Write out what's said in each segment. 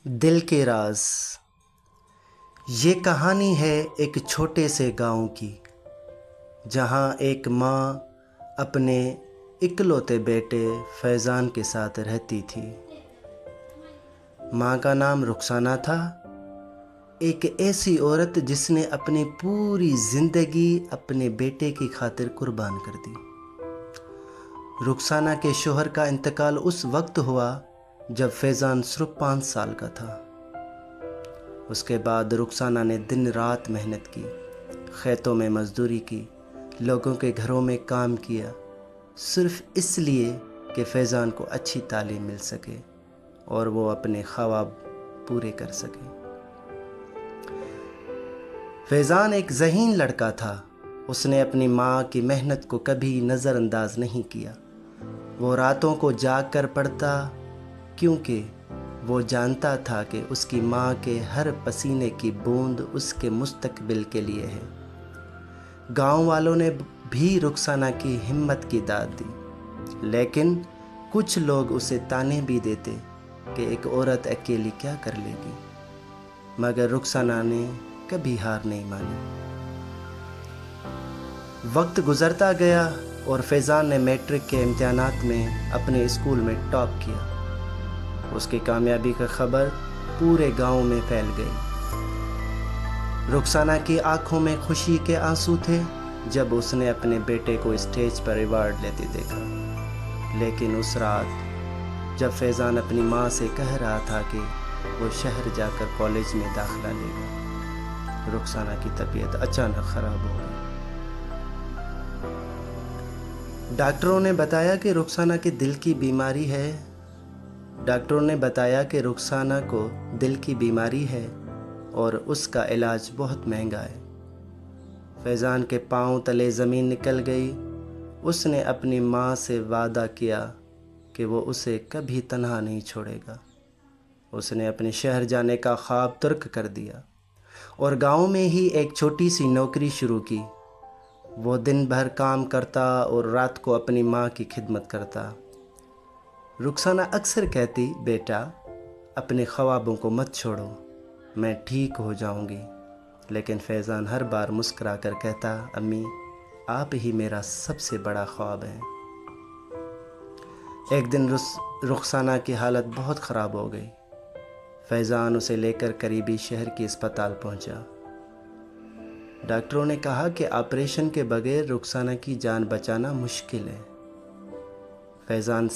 دل کے راز۔ یہ کہانی ہے ایک چھوٹے سے گاؤں کی، جہاں ایک ماں اپنے اکلوتے بیٹے فیضان کے ساتھ رہتی تھی۔ ماں کا نام رخسانہ تھا، ایک ایسی عورت جس نے اپنی پوری زندگی اپنے بیٹے کی خاطر قربان کر دی۔ رخسانہ کے شوہر کا انتقال اس وقت ہوا جب فیضان صرف 5 سال کا تھا۔ اس کے بعد رخسانہ نے دن رات محنت کی، کھیتوں میں مزدوری کی، لوگوں کے گھروں میں کام کیا، صرف اس لیے کہ فیضان کو اچھی تعلیم مل سکے اور وہ اپنے خواب پورے کر سکے۔ فیضان ایک ذہین لڑکا تھا، اس نے اپنی ماں کی محنت کو کبھی نظر انداز نہیں کیا۔ وہ راتوں کو جاگ کر پڑھتا، کیونکہ وہ جانتا تھا کہ اس کی ماں کے ہر پسینے کی بوند اس کے مستقبل کے لیے ہے۔ گاؤں والوں نے بھی رخسانہ کی ہمت کی داد دی، لیکن کچھ لوگ اسے طعنے بھی دیتے کہ ایک عورت اکیلی کیا کر لے گی، مگر رخسانہ نے کبھی ہار نہیں مانی۔ وقت گزرتا گیا اور فیضان نے میٹرک کے امتحانات میں اپنے اسکول میں ٹاپ کیا۔ اس کی کامیابی کا خبر پورے گاؤں میں پھیل گئی۔ رخسانہ کی آنکھوں میں خوشی کے آنسو تھے جب اس نے اپنے بیٹے کو اسٹیج پر ایوارڈ لیتے دیکھا، لیکن اس رات جب فیضان اپنی ماں سے کہہ رہا تھا کہ وہ شہر جا کر کالج میں داخلہ لے گا، رخسانہ کی طبیعت اچانک خراب ہو گئی۔ ڈاکٹروں نے بتایا کہ رخسانہ کے دل کی بیماری ہے۔ ڈاکٹروں نے بتایا کہ رخسانہ کو دل کی بیماری ہے اور اس کا علاج بہت مہنگا ہے۔ فیضان کے پاؤں تلے زمین نکل گئی۔ اس نے اپنی ماں سے وعدہ کیا کہ وہ اسے کبھی تنہا نہیں چھوڑے گا۔ اس نے اپنے شہر جانے کا خواب ترک کر دیا اور گاؤں میں ہی ایک چھوٹی سی نوکری شروع کی۔ وہ دن بھر کام کرتا اور رات کو اپنی ماں کی خدمت کرتا۔ رخسانہ اکثر کہتی، بیٹا اپنے خوابوں کو مت چھوڑو، میں ٹھیک ہو جاؤں گی، لیکن فیضان ہر بار مسکرا کر کہتا، امی آپ ہی میرا سب سے بڑا خواب ہیں۔ ایک دن رخسانہ کی حالت بہت خراب ہو گئی۔ فیضان اسے لے کر قریبی شہر کی اسپتال پہنچا۔ ڈاکٹروں نے کہا کہ آپریشن کے بغیر رخسانہ کی جان بچانا مشکل ہے۔ فیضان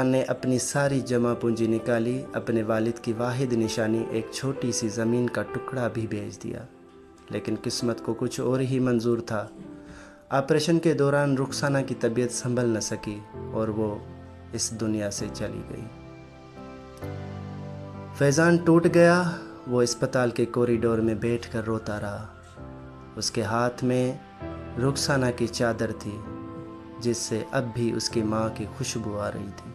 نے اپنی ساری جمع پونجی نکالی، اپنے والد کی واحد نشانی ایک چھوٹی سی زمین کا ٹکڑا بھی بیچ دیا، لیکن قسمت کو کچھ اور ہی منظور تھا۔ آپریشن کے دوران رخسانہ کی طبیعت سنبھل نہ سکی اور وہ اس دنیا سے چلی گئی۔ فیضان ٹوٹ گیا۔ وہ اسپتال کے کوریڈور میں بیٹھ کر روتا رہا۔ اس کے ہاتھ میں رخسانہ کی چادر تھی، جس سے اب بھی اس کی ماں کی خوشبو آ رہی تھی۔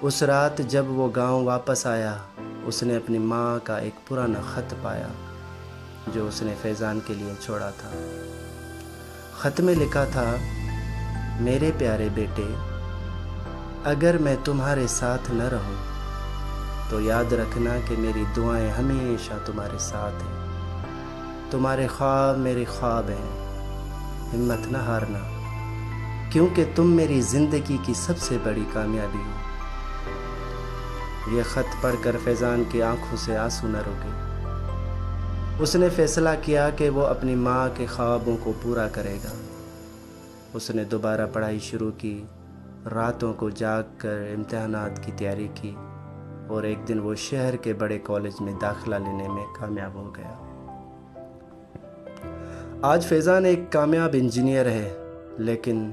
اس رات جب وہ گاؤں واپس آیا، اس نے اپنی ماں کا ایک پرانا خط پایا جو اس نے فیضان کے لیے چھوڑا تھا۔ خط میں لکھا تھا، میرے پیارے بیٹے، اگر میں تمہارے ساتھ نہ رہوں تو یاد رکھنا کہ میری دعائیں ہمیشہ تمہارے ساتھ ہیں۔ تمہارے خواب میرے خواب ہیں، ہمت نہ ہارنا، کیونکہ تم میری زندگی کی سب سے بڑی کامیابی ہو۔ یہ خط پڑھ کر فیضان کی آنکھوں سے آنسو نہ رکے۔ اس نے فیصلہ کیا کہ وہ اپنی ماں کے خوابوں کو پورا کرے گا۔ اس نے دوبارہ پڑھائی شروع کی، راتوں کو جاگ کر امتحانات کی تیاری کی اور ایک دن وہ شہر کے بڑے کالج میں داخلہ لینے میں کامیاب ہو گیا۔ آج فیضان ایک کامیاب انجینئر ہے، لیکن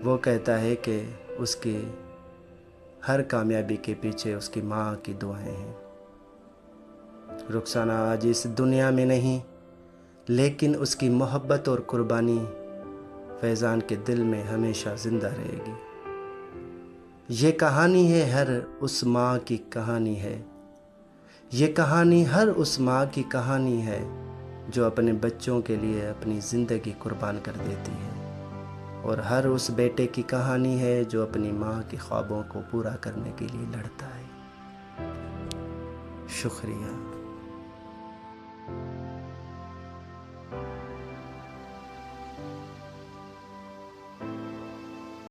وہ کہتا ہے کہ اس کی ہر کامیابی کے پیچھے اس کی ماں کی دعائیں ہیں۔ رخسانہ آج اس دنیا میں نہیں، لیکن اس کی محبت اور قربانی فیضان کے دل میں ہمیشہ زندہ رہے گی۔ یہ کہانی ہے ہر اس ماں کی کہانی ہے۔ یہ کہانی ہر اس ماں کی کہانی ہے جو اپنے بچوں کے لیے اپنی زندگی قربان کر دیتی ہے۔ اور ہر اس بیٹے کی کہانی ہے جو اپنی ماں کے خوابوں کو پورا کرنے کے لیے لڑتا ہے۔ شکریہ۔